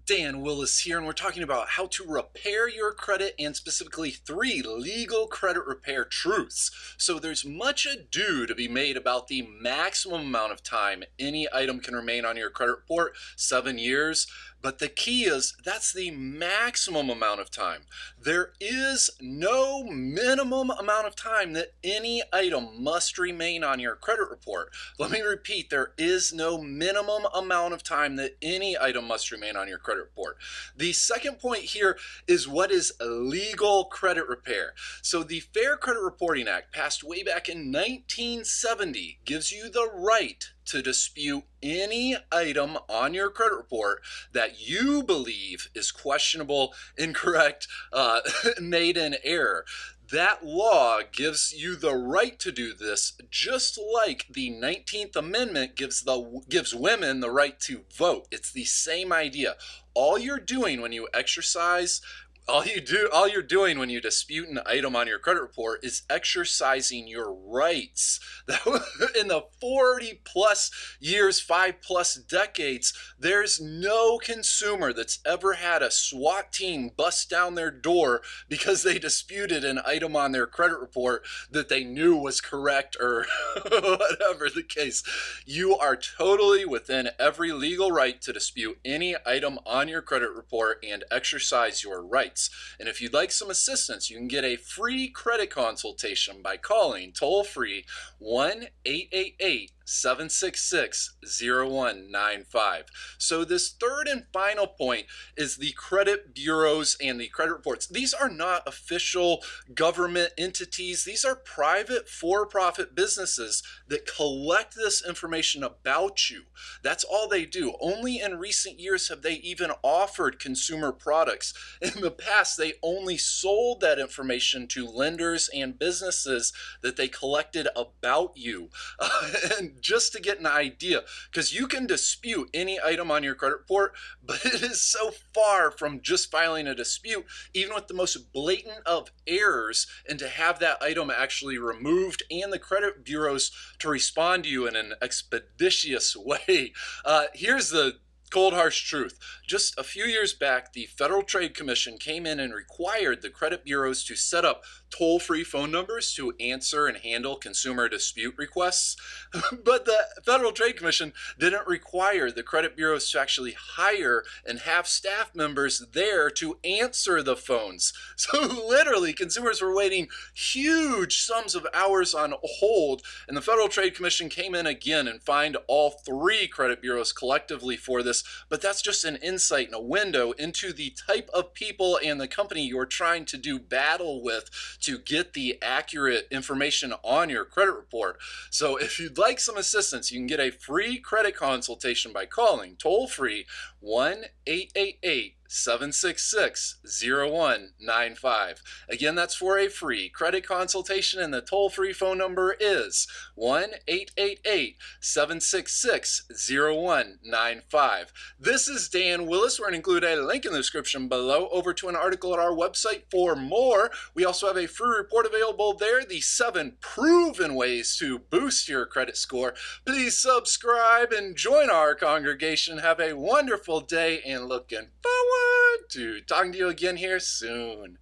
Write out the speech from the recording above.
Dan Willis here, and we're talking about how to repair your credit and specifically 3 legal credit repair truths. So, there's much ado to be made about the maximum amount of time any item can remain on your credit report, 7 years. But the key is that's the maximum amount of time. There is no minimum amount of time that any item must remain on your credit report. Let me repeat, there is no minimum amount of time that any item must remain on your credit report. The second point here is what is legal credit repair. So the Fair Credit Reporting Act, passed way back in 1970, gives you the right to dispute any item on your credit report that you believe is questionable, incorrect, made in error. That law gives you the right to do this, just like the 19th Amendment gives women the right to vote. It's the same idea. All you're doing when you exercise all you're doing when you dispute an item on your credit report is exercising your rights. In the 40 plus years, 5 plus decades, there's no consumer that's ever had a SWAT team bust down their door because they disputed an item on their credit report that they knew was correct, or whatever the case. You are totally within every legal right to dispute any item on your credit report and exercise your rights. And if you'd like some assistance, you can get a free credit consultation by calling toll-free 1-888-766-0195. So this third and final point is the credit bureaus and the credit reports. These are not official government entities. These are private for-profit businesses that collect this information about you. That's all they do. Only in recent years have they even offered consumer products. In the past, they only sold that information to lenders and businesses that they collected about you. And just to get an idea, because you can dispute any item on your credit report, but it is so far from just filing a dispute, even with the most blatant of errors, and to have that item actually removed and the credit bureaus to respond to you in an expeditious way. Here's the cold, harsh truth. Just a few years back, the Federal Trade Commission came in and required the credit bureaus to set up toll-free phone numbers to answer and handle consumer dispute requests. But the Federal Trade Commission didn't require the credit bureaus to actually hire and have staff members there to answer the phones. So literally, consumers were waiting huge sums of hours on hold, and the Federal Trade Commission came in again and fined all 3 credit bureaus collectively for this. But that's just an insight and a window into the type of people and the company you're trying to do battle with to get the accurate information on your credit report. So if you'd like some assistance, you can get a free credit consultation by calling toll-free 1-888-766-0195. Again, that's for a free credit consultation, and the toll-free phone number is 1-888-766-0195. This is Dan Willis. We're going to include a link in the description below over to an article at our website for more. We also have a free report available there, the 7 proven ways to boost your credit score. Please subscribe and join our congregation. Have a wonderful day, and looking forward to talking to you again here soon.